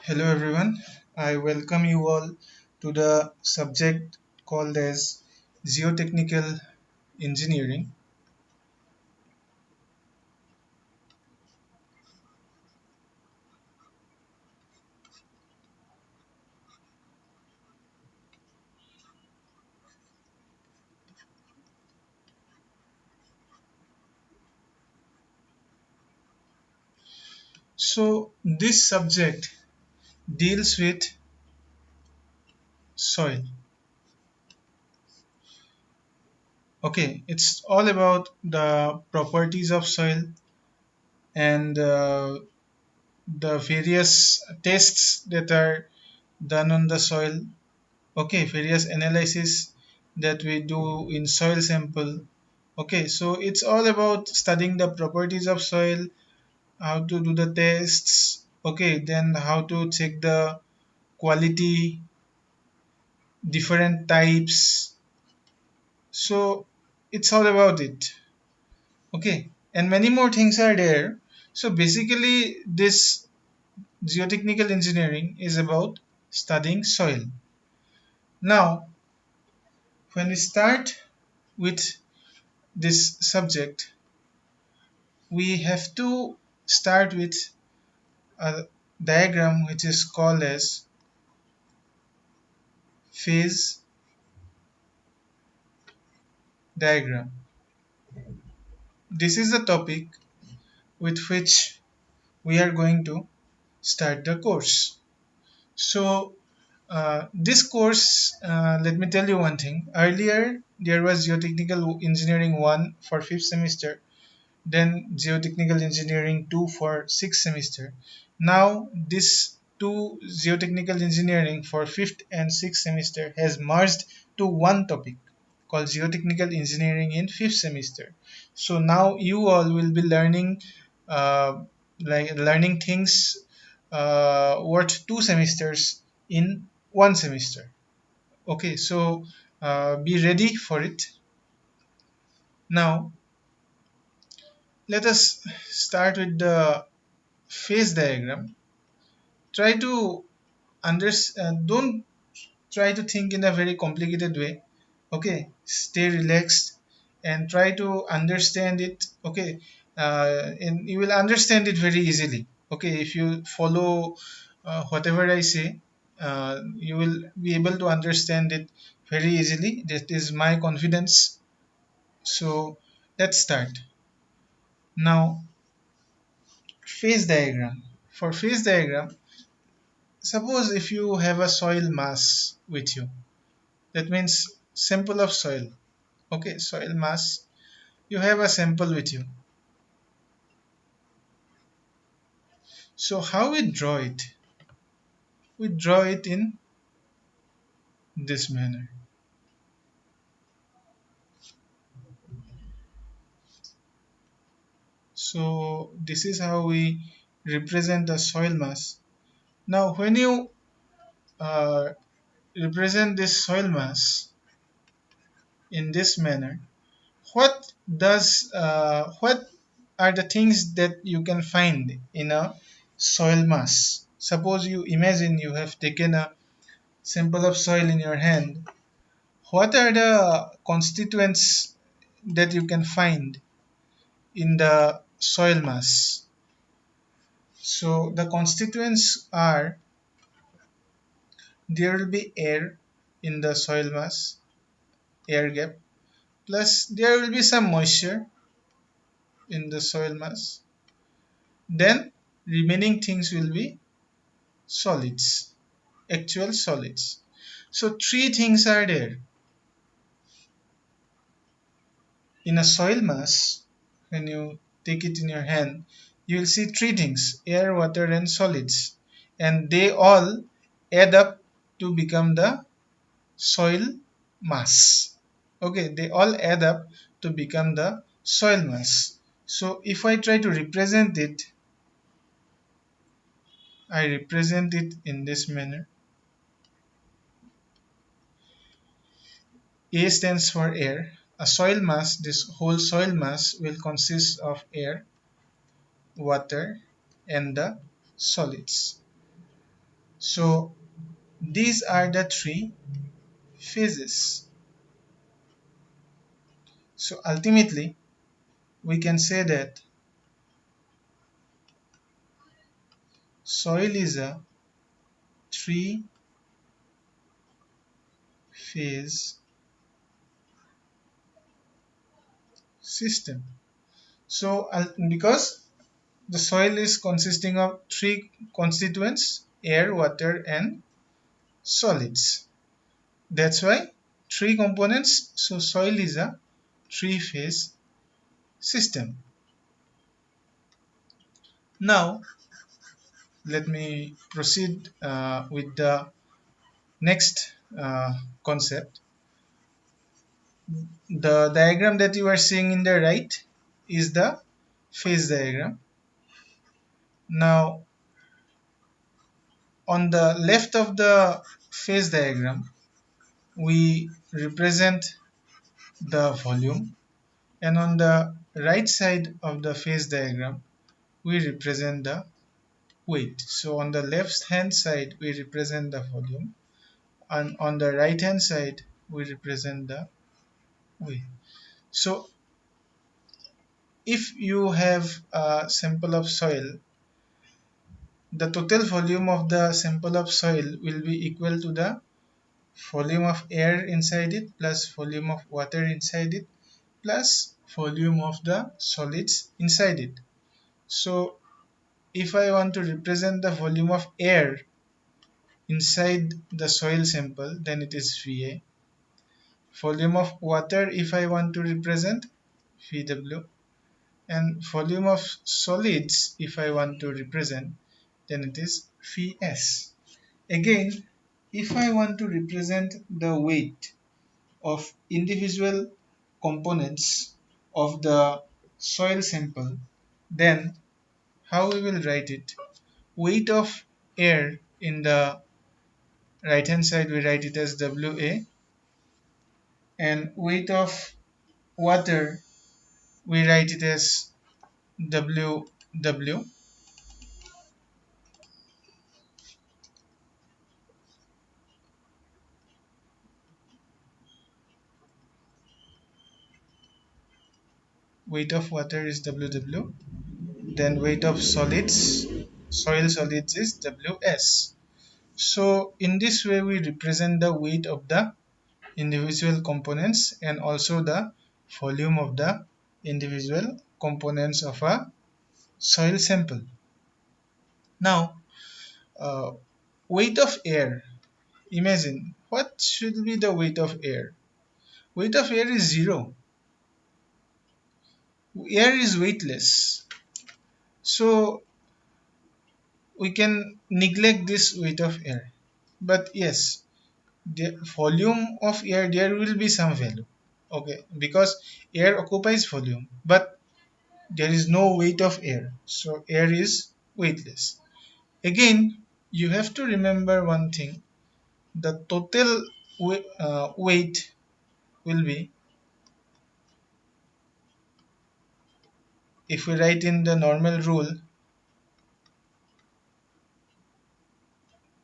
Hello everyone. I welcome you all to the subject called as Geotechnical Engineering. So this subject deals with soil. Okay, it's all about the properties of soil and the various tests that are done on the soil. Okay, various analysis that we do in soil sample. Okay, so it's all about studying the properties of soil, how to do the tests, okay, then how to check the quality, different types. So it's all about it, okay, and many more things are there. So basically this geotechnical engineering is about studying soil. Now when we start with this subject, we have to start with a diagram which is called as phase diagram. This is the topic with which we are going to start the course. So, this course, let me tell you one thing. Earlier, there was Geotechnical Engineering 1 for 5th semester, then Geotechnical Engineering 2 for 6th semester. Now, this two Geotechnical Engineering for 5th and 6th semester has merged to one topic called Geotechnical Engineering in 5th semester. So now you all will be learning uh, learning things worth 2 semesters in 1 semester. Okay, so be ready for it. Now let us start with the phase diagram. Try to don't try to think in a very complicated way. Okay, stay relaxed and try to understand it. Okay, and you will understand it very easily. Okay, if you follow whatever I say, you will be able to understand it very easily. That is my confidence. So let's start. Now phase diagram. For phase diagram, suppose if you have a soil mass with you, that means sample of soil. Okay, soil mass, you have a sample with you. So how we draw it? We draw it in this manner. So this is how we represent the soil mass. Now when you uh, represent this soil mass in this manner, what are the things that you can find in a soil mass? Suppose you imagine you have taken a sample of soil in your hand. What are the constituents that you can find in the soil mass? So the constituents are, there will be air in the soil mass, air gap, plus there will be some moisture in the soil mass. Then remaining things will be solids, actual solids. So three things are there in a soil mass. When you take it in your hand, you will see three things: air, water and solids, and they all add up to become the soil mass. Okay, they all add up to become the soil mass. So if I try to represent it, I represent it in this manner. A stands for air. A soil mass, this whole soil mass will consist of air, water and the solids. So these are the three phases. So ultimately we can say that soil is a three phase system. So because the soil is consisting of three constituents: air, water and solids. That's why three components. So soil is a three phase system. Now let me proceed with the next concept. The diagram that you are seeing in the right is the phase diagram. Now on the left of the phase diagram we represent the volume, and on the right side of the phase diagram we represent the weight. So on the left hand side we represent the volume, and on the right hand side we represent the weight. So if you have a sample of soil, the total volume of the sample of soil will be equal to the volume of air inside it plus volume of water inside it plus volume of the solids inside it. So if I want to represent the volume of air inside the soil sample, then it is Va. Volume of water, if I want to represent, Vw. And volume of solids, if I want to represent, then it is Vs. Again, if I want to represent the weight of individual components of the soil sample, then how we will write it? Weight of air in the right hand side we write it as Wa, and weight of water we write it as Ww. Weight of water is Ww. Then weight of solids, soil solids is Ws. So in this way we represent the weight of the individual components and also the volume of the individual components of a soil sample. Now, uh, weight of air. Imagine what should be the weight of air. Weight of air is zero. Air is weightless. So we can neglect this weight of air. But yes, the volume of air, there will be some value. Okay, because air occupies volume, but there is no weight of air. So air is weightless. Again, you have to remember one thing. The total weight will be, if we write in the normal rule,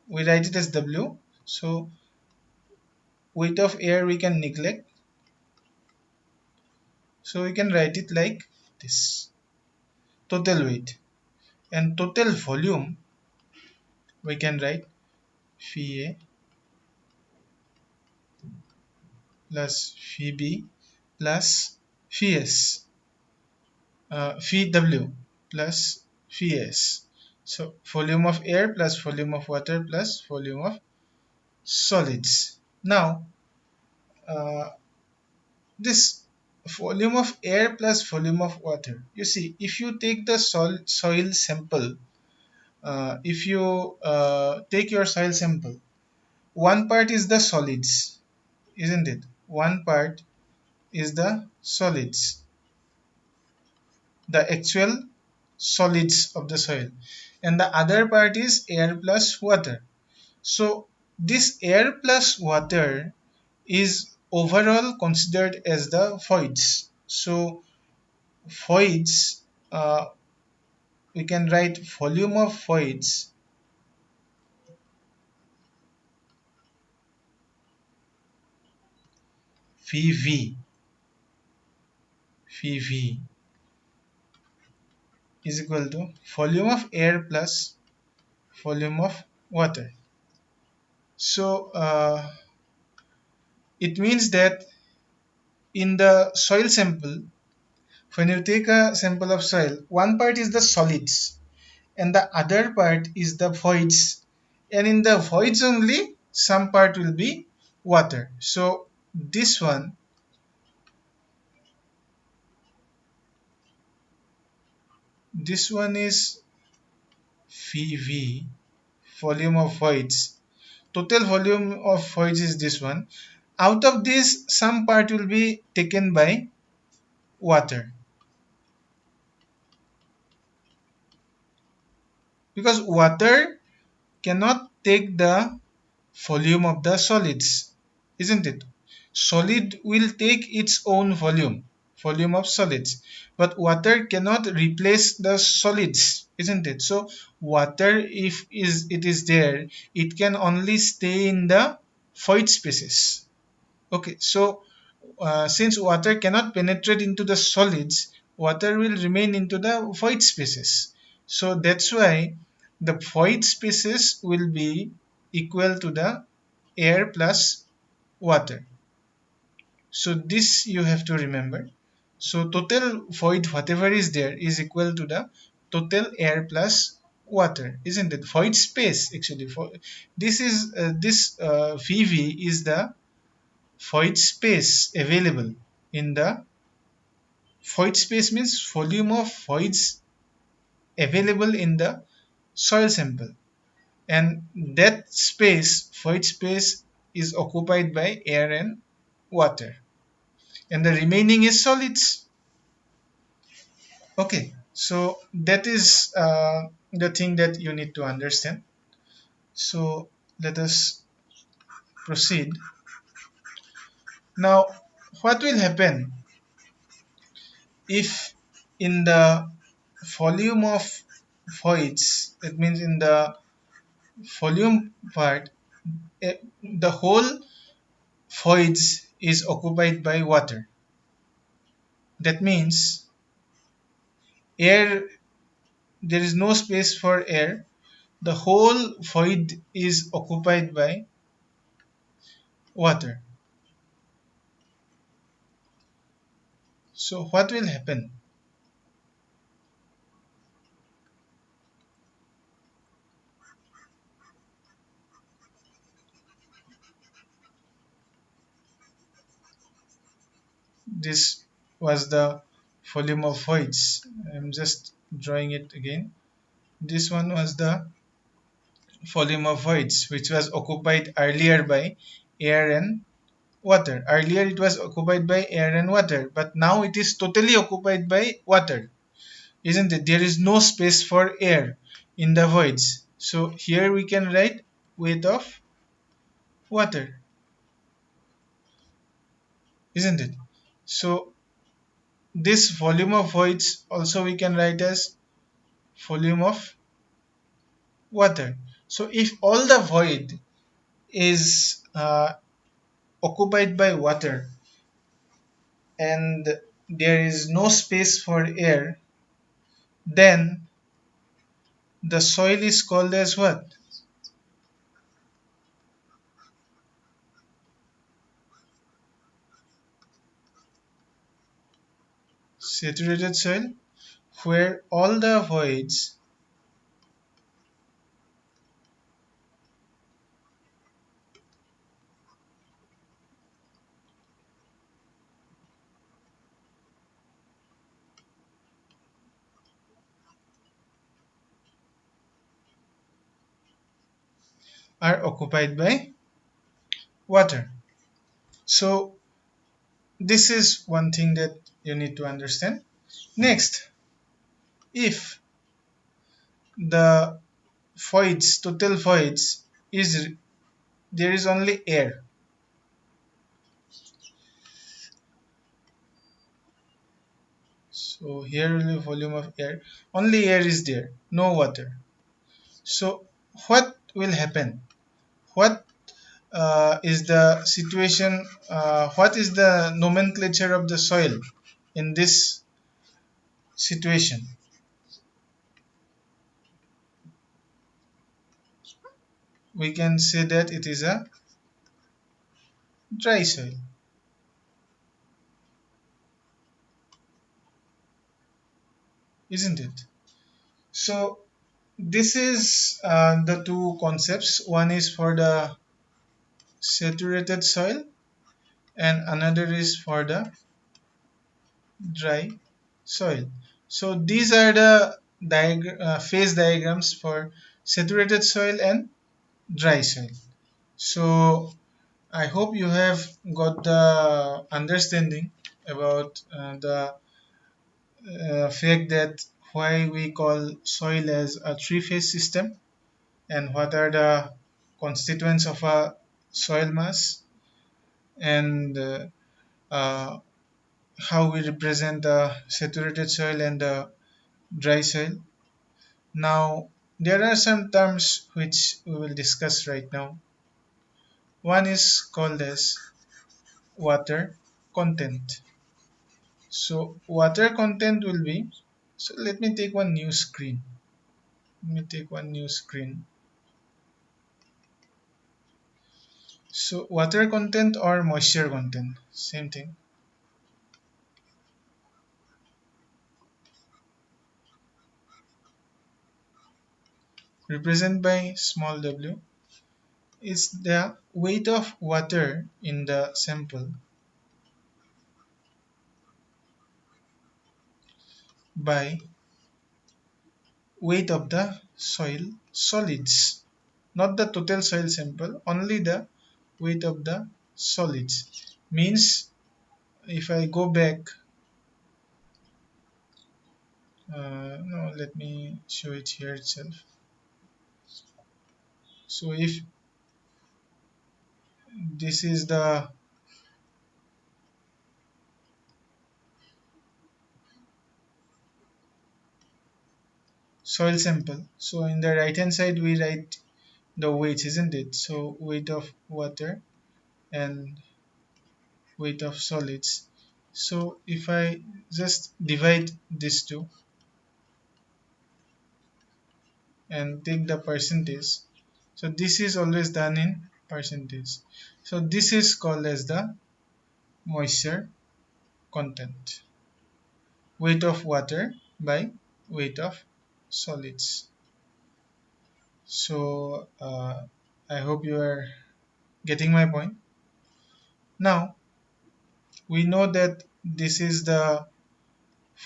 we write it as W. So weight of air we can neglect. So we can write it like this. Total weight. And total volume we can write Va plus Vb plus Vs. Vw plus Vs. So volume of air plus volume of water plus volume of solids. Now, this volume of air plus volume of water. You see, if you take the soil sample, if you take your soil sample, one part is the solids, isn't it? One part is the solids, the actual solids of the soil, and the other part is air plus water. So this air plus water is overall considered as the voids. So voids, we can write volume of voids phi v, phi v is equal to volume of air plus volume of water. So it means that in the soil sample, when you take a sample of soil, one part is the solids and the other part is the voids, and in the voids only some part will be water. So this one is phi v, volume of voids. Total volume of voids is this one. Out of this, some part will be taken by water, because water cannot take the volume of the solids, isn't it? Solid will take its own volume of solids, but water cannot replace the solids, isn't it? So water, if is it is there, it can only stay in the void spaces. Okay, so since water cannot penetrate into the solids, water will remain into the void spaces. So that's why the void spaces will be equal to the air plus water. So this you have to remember. So total void whatever is there is equal to the total air plus water, isn't it? Void space actually. For this VV is the void space available in the void space means volume of voids available in the soil sample, and that space, void space, is occupied by air and water, and the remaining is solids. Okay, so that is the thing that you need to understand. So let us proceed. Now, what will happen if in the volume of voids, that means in the volume part, the whole voids is occupied by water? That means air, there is no space for air, the whole void is occupied by water. So what will happen? This was the volume of voids. I'm just drawing it again. This one was the volume of voids which was occupied earlier by air and water. Earlier it was occupied by air and water, but now it is totally occupied by water, isn't it? There is no space for air in the voids. So here we can write weight of water, isn't it? So this volume of voids also we can write as volume of water. So if all the void is occupied by water and there is no space for air, then the soil is called as what? Saturated soil, where all the voids are occupied by water. So this is one thing that you need to understand. Next, if the voids, total voids, is there is only air. So here will be volume of air. Only air is there, no water. So what will happen? What is the situation, what is the nomenclature of the soil in this situation? We can say that it is a dry soil, isn't it? So this is the two concepts. One is for the saturated soil and another is for the dry soil. So these are the phase diagrams for saturated soil and dry soil. So I hope you have got the understanding about the fact that why we call soil as a three-phase system and what are the constituents of a soil mass, and uh, how we represent the saturated soil and the dry soil. Now, there are some terms which we will discuss right now. One is called as water content. So, water content will be, so let me take one new screen. Let me take one new screen. So, water content or moisture content, same thing. Represent by small w is the weight of water in the sample by weight of the soil solids, not the total soil sample, only the weight of the solids. Means if I go back, no, let me show it here itself. So if this is the soil sample, so in the right hand side we write the weights, isn't it? So weight of water and weight of solids. So if I just divide these two and take the percentage, so this is always done in percentage. So this is called as the moisture content, weight of water by weight of solids. So I hope you are getting my point. Now we know that this is the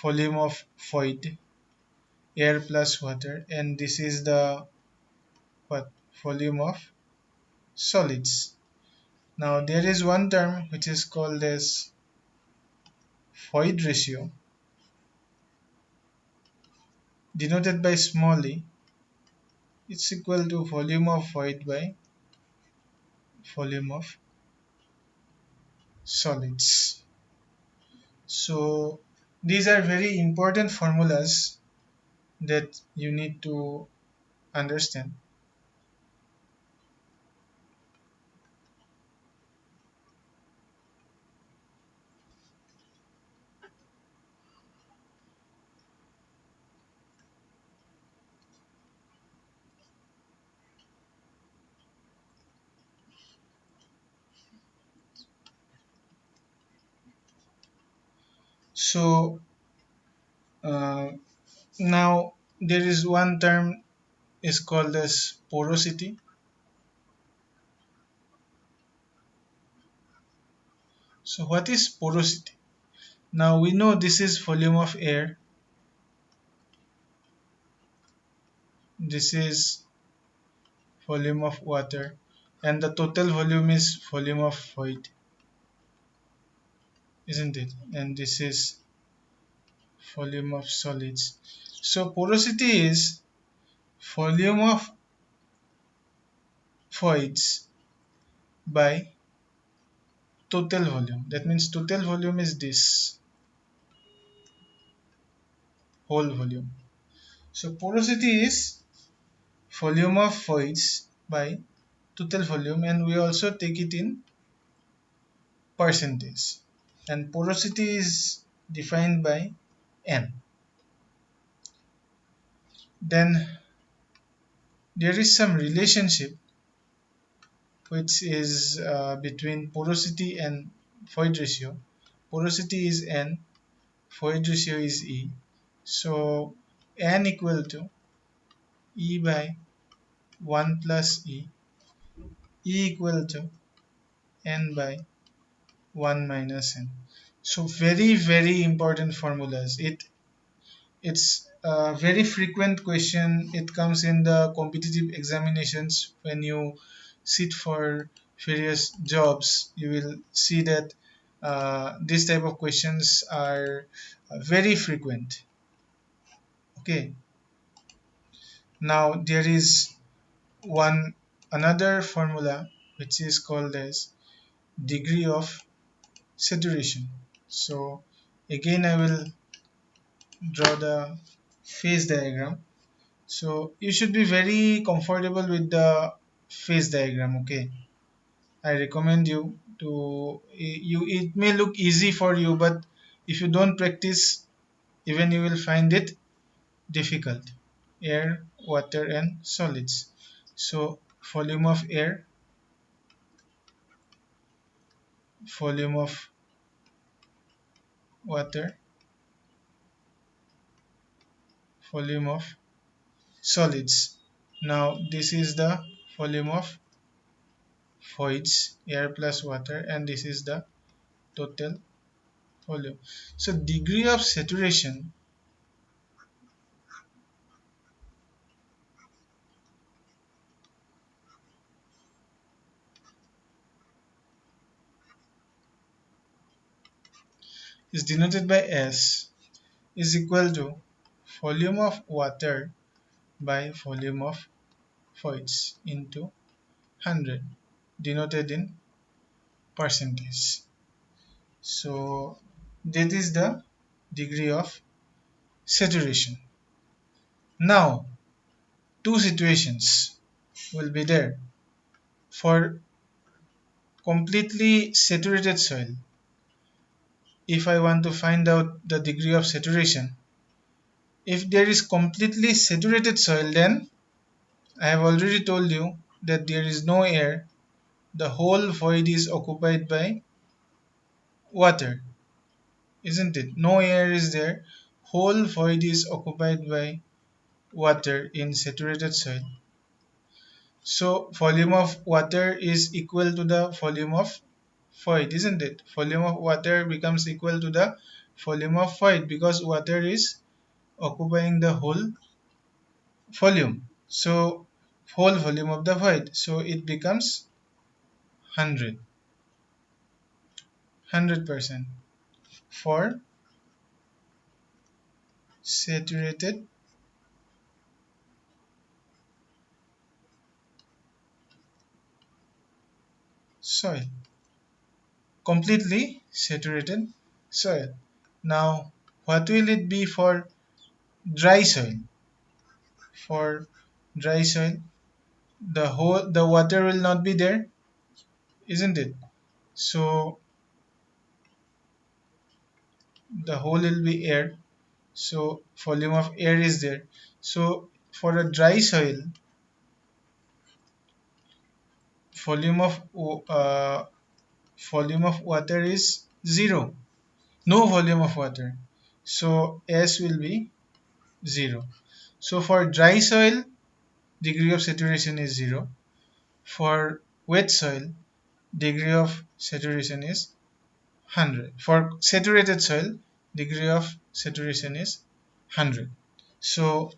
volume of void, air plus water, and this is the what, volume of solids. Now there is one term which is called as void ratio, denoted by small e. It's equal to volume of void by volume of solids. So these are very important formulas that you need to understand. So uh, now there is one term is called as porosity. So what is porosity? Now we know this is volume of air, this is volume of water, and the total volume is volume of void, isn't it? And this is volume of solids. So porosity is volume of voids by total volume. That means total volume is this whole volume. So porosity is volume of voids by total volume, and we also take it in percentage. And porosity is defined by N. Then there is some relationship which is between porosity and void ratio. Porosity is N, void ratio is E. So N equal to E by 1 plus E, E equal to N by 1 minus N. So very important formulas. It's a very frequent question. It comes in the competitive examinations. When you sit for various jobs, you will see that this type of questions are very frequent. Okay, now there is one another formula which is called as degree of saturation. So again I will draw the phase diagram. So you should be very comfortable with the phase diagram. Okay, I recommend you to you. It may look easy for you, but if you don't practice, even you will find it difficult. Air, water, and solids. So volume of air, volume of water, volume of solids. Now this is the volume of voids, air plus water, and this is the total volume. So degree of saturation is denoted by S is equal to volume of water by volume of voids into 100, denoted in percentage. So that is the degree of saturation. Now two situations will be there. For completely saturated soil, if I want to find out the degree of saturation, if there is completely saturated soil, then I have already told you that there is no air, the whole void is occupied by water, isn't it? No air is there, whole void is occupied by water in saturated soil. So volume of water is equal to the volume of void, isn't it? Volume of water becomes equal to the volume of void because water is occupying the whole volume. So whole volume of the void. So it becomes 100% for saturated soil. Completely saturated soil. Now what will it be for dry soil? For dry soil, the water will not be there, isn't it? So the whole will be air. So volume of air is there. So for a dry soil, volume of uh, volume of water is 0. No volume of water. So S will be 0. So for dry soil, degree of saturation is 0. For wet soil, degree of saturation is 100. For saturated soil, degree of saturation is 100. So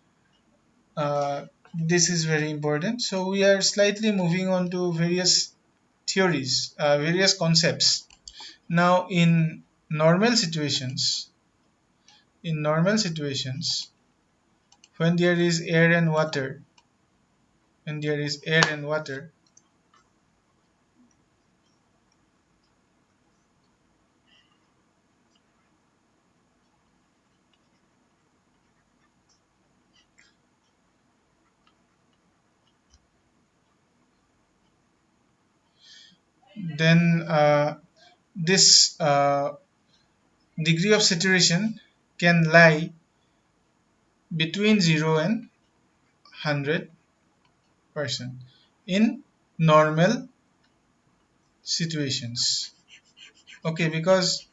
this is very important. So we are slightly moving on to various theories, various concepts. Now in normal situations, when there is air and water, when there is air and water, then this degree of saturation can lie between 0 and 100% in normal situations. Okay, because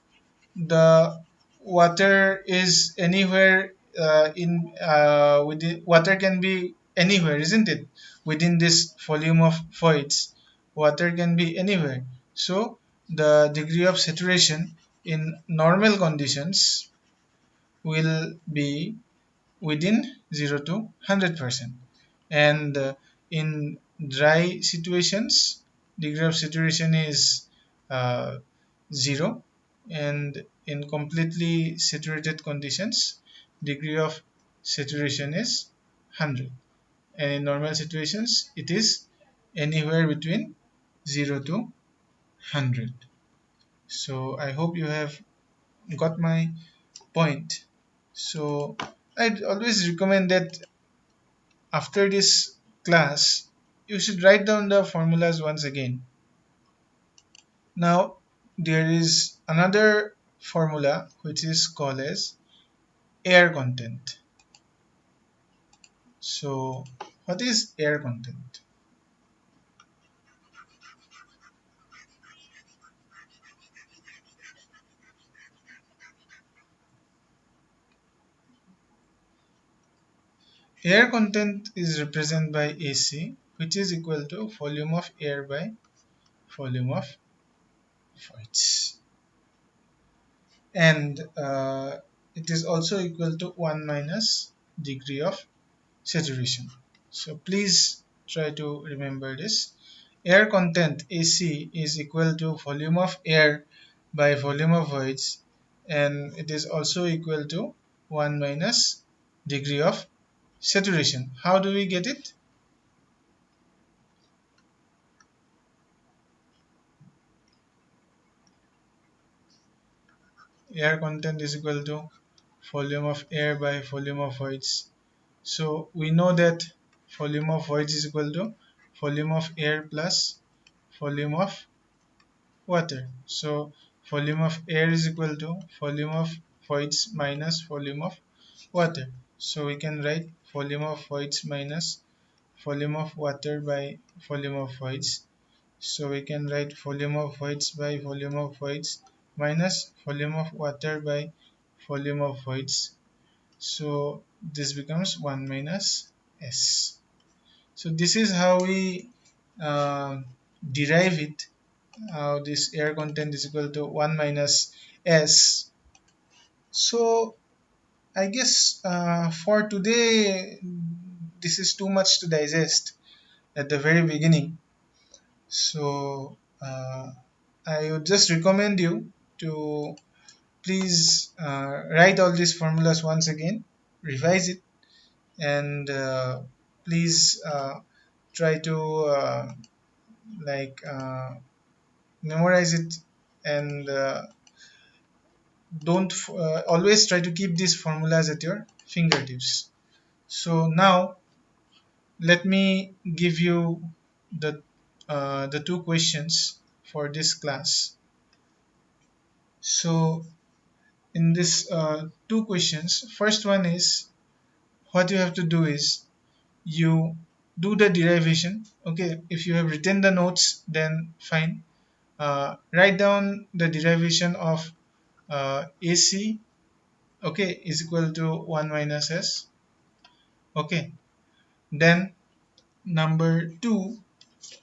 the water is anywhere in within, water can be anywhere, isn't it? Within this volume of voids, water can be anywhere. So the degree of saturation in normal conditions will be within 0 to 100%, and in dry situations degree of saturation is uh, 0, and in completely saturated conditions degree of saturation is 100, and in normal situations it is anywhere between 0 to 100. So I hope you have got my point. So I'd always recommend that after this class you should write down the formulas once again. Now there is another formula which is called as air content. So what is air content? Air content is represented by AC, which is equal to volume of air by volume of voids, and it is also equal to 1 minus degree of saturation. So please try to remember this. Air content AC is equal to volume of air by volume of voids, and it is also equal to 1 minus degree of saturation. How do we get it? Air content is equal to volume of air by volume of voids. So we know that volume of voids is equal to volume of air plus volume of water. So volume of air is equal to volume of voids minus volume of water. So we can write volume of voids minus volume of water by volume of voids. So we can write volume of voids by volume of voids minus volume of water by volume of voids. So this becomes 1 minus S. So this is how we uh, derive it. This air content is equal to 1 minus S. So I guess for today this is too much to digest at the very beginning. So I would just recommend you to please write all these formulas once again, revise it, and please try to like memorize it, and don't always try to keep these formulas at your fingertips. So now let me give you the two questions for this class. So in this two questions, first one is, what you have to do is you do the derivation. Okay, if you have written the notes then fine. Write down the derivation of AC, okay, is equal to 1 minus S. Okay, then number two,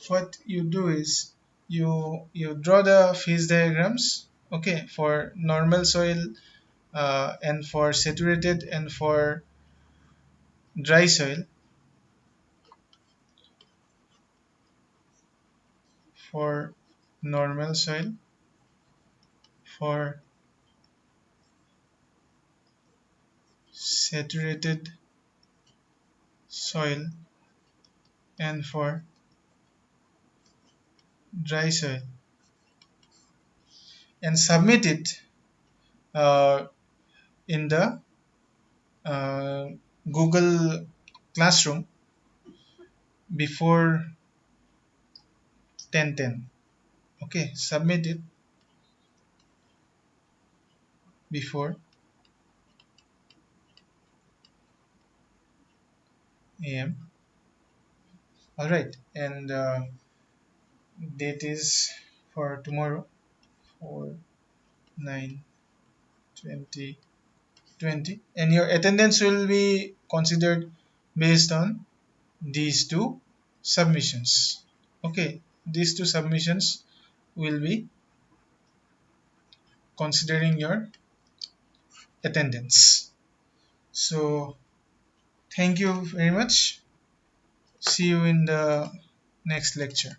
what you do is you draw the phase diagrams, okay, for normal soil, and for saturated and for dry soil. For normal soil, for saturated soil, and for dry soil, and submit it uh, in the uh, Google Classroom before 10:10. Okay, submit it before am. All right, and date is for tomorrow, 4 9 20 20, and your attendance will be considered based on these two submissions. Okay, these two submissions will be considering your attendance. So thank you very much. See you in the next lecture.